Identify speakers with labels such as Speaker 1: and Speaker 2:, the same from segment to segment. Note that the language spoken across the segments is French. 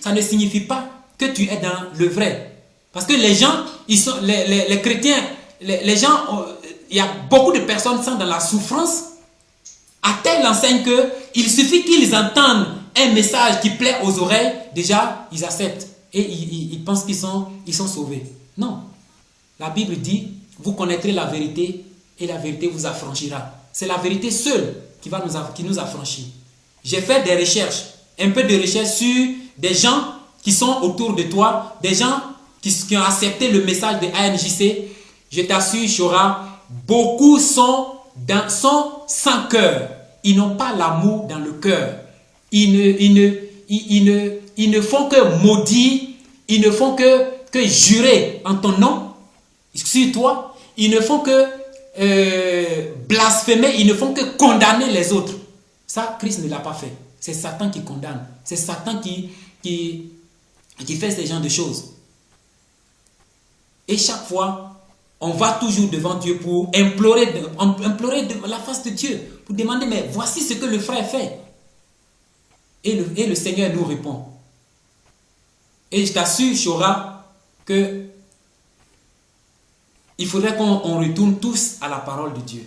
Speaker 1: ça ne signifie pas que tu es dans le vrai. Parce que les gens, les chrétiens, les gens, il y a beaucoup de personnes qui sont dans la souffrance à telle enseigne qu'il suffit qu'ils entendent un message qui plaît aux oreilles, déjà ils acceptent et ils pensent qu'ils sont sauvés. Non. La Bible dit, vous connaîtrez la vérité et la vérité vous affranchira. C'est la vérité seule qui nous affranchit. J'ai fait des recherches, un peu de recherches sur des gens qui sont autour de toi, des gens qui ont accepté le message de ANJC. Je t'assure, Chora, beaucoup sont sans cœur. Ils n'ont pas l'amour dans le cœur. Ils ne font que maudire, ils ne font que jurer en ton nom, sur toi. Ils ne font que blasphémer, ils ne font que condamner les autres. Ça, Christ ne l'a pas fait. C'est Satan qui condamne. C'est Satan qui fait ce genre de choses. Et chaque fois, on va toujours devant Dieu pour implorer de la face de Dieu, pour demander, mais voici ce que le frère fait. Et le Seigneur nous répond. Et je t'assure, Chora, que il faudrait qu'on retourne tous à la parole de Dieu.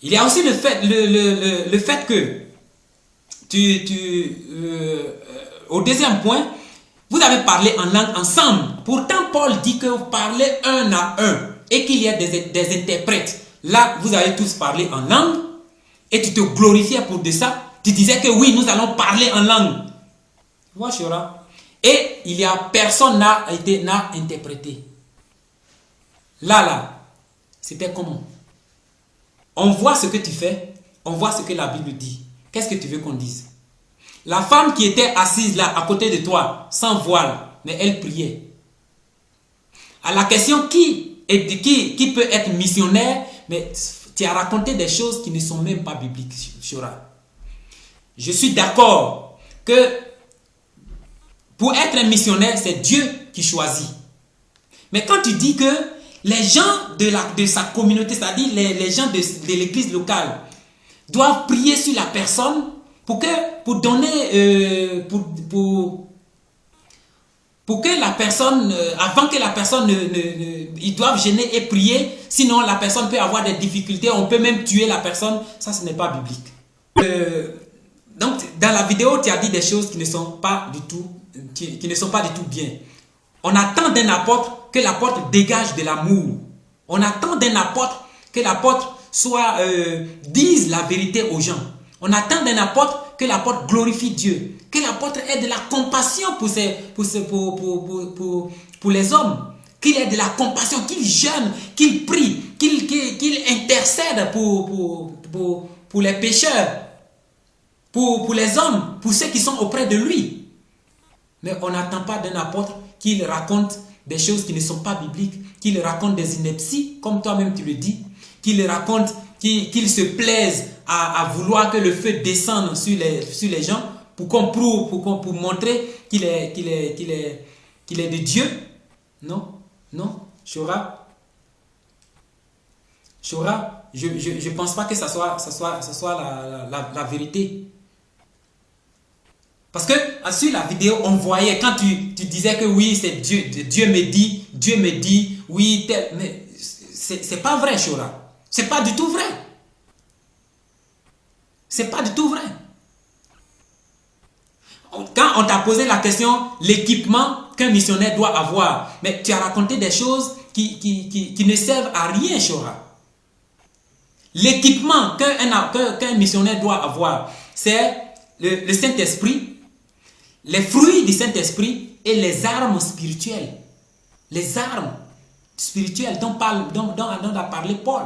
Speaker 1: Il y a aussi le fait que au deuxième point, vous avez parlé en langue ensemble. Pourtant, Paul dit que vous parlez un à un et qu'il y a des interprètes. Là, vous avez tous parlé en langue et tu te glorifiais pour de ça. Tu disais que oui, nous allons parler en langue. Tu vois, Chora? Et il y a personne n'a interprété. Là, c'était comment? On voit ce que tu fais, on voit ce que la Bible dit. Qu'est-ce que tu veux qu'on dise? La femme qui était assise là, à côté de toi, sans voile, mais elle priait. À la question qui peut être missionnaire, mais tu as raconté des choses qui ne sont même pas bibliques, Chora. Je suis d'accord que pour être un missionnaire, c'est Dieu qui choisit. Mais quand tu dis que les gens de sa communauté, c'est-à-dire les gens de l'église locale, doivent prier sur la personne pour que la personne, avant que la personne ils doivent gêner et prier, sinon la personne peut avoir des difficultés, on peut même tuer la personne. Ça, ce n'est pas biblique. Donc, dans la vidéo, tu as dit des choses qui ne sont pas du tout bien. On attend d'un apôtre que l'apôtre dégage de l'amour. On attend d'un apôtre que l'apôtre dise la vérité aux gens. On attend d'un apôtre que l'apôtre glorifie Dieu, que l'apôtre ait de la compassion pour les hommes, qu'il ait de la compassion, qu'il jeûne, qu'il prie, qu'il intercède pour les pécheurs, pour les hommes, pour ceux qui sont auprès de lui. Mais on n'attend pas d'un apôtre qu'il raconte des choses qui ne sont pas bibliques, qu'il raconte des inepties, comme toi-même tu le dis, qu'il raconte, qu'il se plaise à vouloir que le feu descende sur les gens pour qu'on prouve, pour montrer qu'il est de Dieu. Non, Chora, je ne pense pas que ça soit la vérité. Parce que sur la vidéo, on voyait, quand tu disais que oui, c'est Dieu me dit, oui, mais c'est pas vrai, Chora. C'est pas du tout vrai. C'est pas du tout vrai. Quand on t'a posé la question, l'équipement qu'un missionnaire doit avoir, mais tu as raconté des choses qui ne servent à rien, Chora. L'équipement qu'un missionnaire doit avoir, c'est le Saint-Esprit, les fruits du Saint-Esprit et les armes spirituelles. Les armes spirituelles dont a parlé Paul.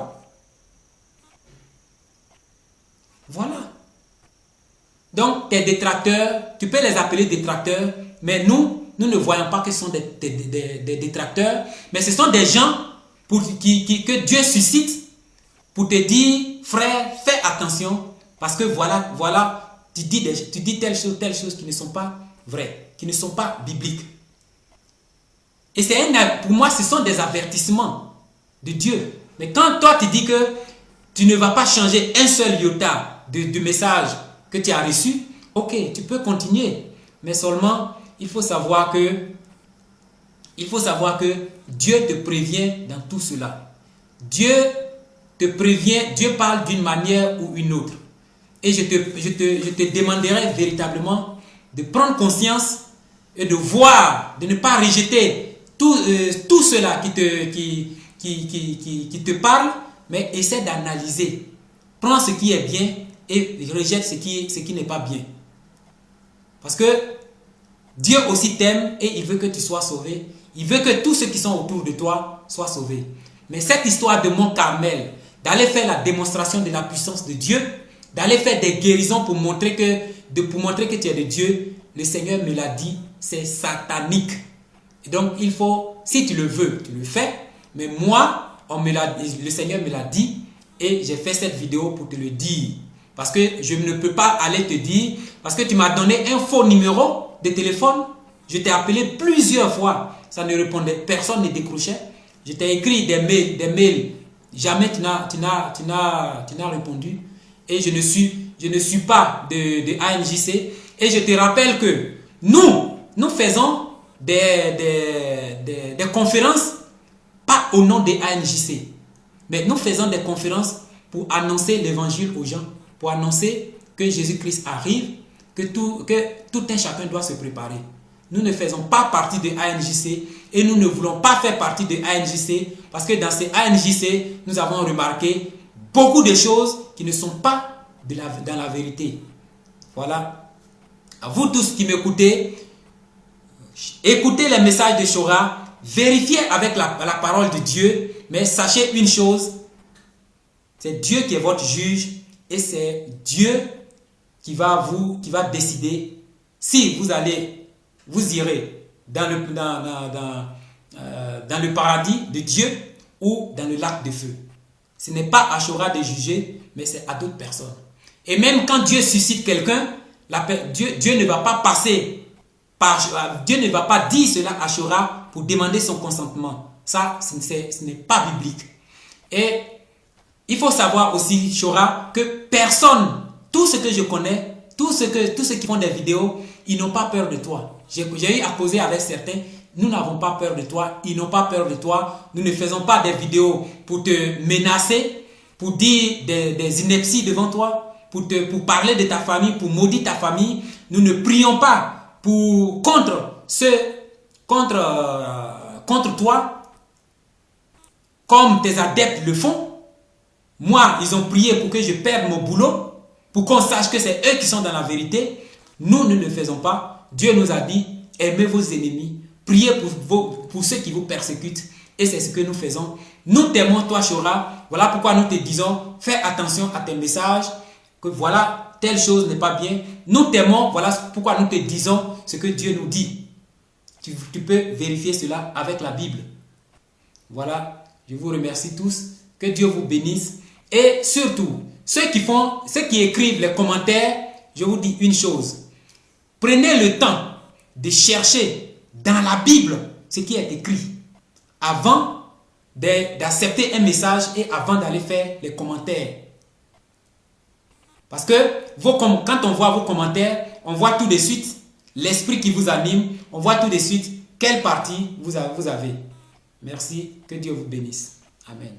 Speaker 1: Voilà. Donc, tes détracteurs, tu peux les appeler détracteurs, mais nous ne voyons pas que ce sont des détracteurs, mais ce sont des gens que Dieu suscite pour te dire, frère, fais attention, parce que voilà, tu dis telle chose qui ne sont pas vraies, qui ne sont pas bibliques. Et pour moi, ce sont des avertissements de Dieu. Mais quand toi, tu dis que tu ne vas pas changer un seul iota du message que tu as reçu, ok, tu peux continuer. Mais seulement, il faut savoir que Dieu te prévient dans tout cela. Dieu te prévient, Dieu parle d'une manière ou une autre. Et je te demanderai véritablement de prendre conscience et de voir, de ne pas rejeter tout cela qui te parle, mais essaie d'analyser. Prends ce qui est bien et rejette ce qui n'est pas bien. Parce que Dieu aussi t'aime et il veut que tu sois sauvé. Il veut que tous ceux qui sont autour de toi soient sauvés. Mais cette histoire de Mont Carmel, d'aller faire la démonstration de la puissance de Dieu, d'aller faire des guérisons pour montrer que tu es de Dieu, le Seigneur me l'a dit, c'est satanique. Et donc il faut, si tu le veux, tu le fais. Mais moi, le Seigneur me l'a dit et j'ai fait cette vidéo pour te le dire. Parce que je ne peux pas aller te dire, parce que tu m'as donné un faux numéro de téléphone. Je t'ai appelé plusieurs fois, ça ne répondait, personne ne décrochait. Je t'ai écrit des mails, jamais tu n'as répondu. Et je ne suis pas de ANJC. Et je te rappelle que nous faisons des conférences, pas au nom des ANJC, mais nous faisons des conférences pour annoncer l'évangile aux gens, pour annoncer que Jésus-Christ arrive, que tout un chacun doit se préparer. Nous ne faisons pas partie de ANJC et nous ne voulons pas faire partie de ANJC parce que dans ces ANJC, nous avons remarqué beaucoup de choses qui ne sont pas dans la vérité. Voilà. À vous tous qui m'écoutez, écoutez les messages de Chora, vérifiez avec la parole de Dieu, mais sachez une chose, c'est Dieu qui est votre juge et c'est Dieu qui va décider si vous irez dans le paradis de Dieu ou dans le lac de feu. Ce n'est pas à Chora de juger, mais c'est à d'autres personnes. Et même quand Dieu suscite quelqu'un, Dieu ne va pas Dieu ne va pas dire cela à Chora pour demander son consentement. Ça, ce n'est pas biblique. Et il faut savoir aussi, Chora, que personne, tous ceux que je connais, tous ceux qui font des vidéos, ils n'ont pas peur de toi. J'ai eu à causer avec certains, nous n'avons pas peur de toi, ils n'ont pas peur de toi. Nous ne faisons pas des vidéos pour te menacer, pour dire des inepties devant toi, pour parler de ta famille, pour maudire ta famille. Nous ne prions pas contre toi, comme tes adeptes le font. Moi, ils ont prié pour que je perde mon boulot, pour qu'on sache que c'est eux qui sont dans la vérité. Nous ne le faisons pas. Dieu nous a dit, aimez vos ennemis, priez pour ceux qui vous persécutent. Et c'est ce que nous faisons. Nous t'aimons, toi, Chora. Voilà pourquoi nous te disons, fais attention à tes messages, que voilà, telle chose n'est pas bien. Nous t'aimons, voilà pourquoi nous te disons ce que Dieu nous dit. Tu peux vérifier cela avec la Bible. Voilà, je vous remercie tous. Que Dieu vous bénisse. Et surtout, ceux qui écrivent les commentaires, je vous dis une chose. Prenez le temps de chercher dans la Bible ce qui est écrit avant d'accepter un message et avant d'aller faire les commentaires. Parce que quand on voit vos commentaires, on voit tout de suite l'esprit qui vous anime, on voit tout de suite quelle partie vous avez. Merci, que Dieu vous bénisse. Amen.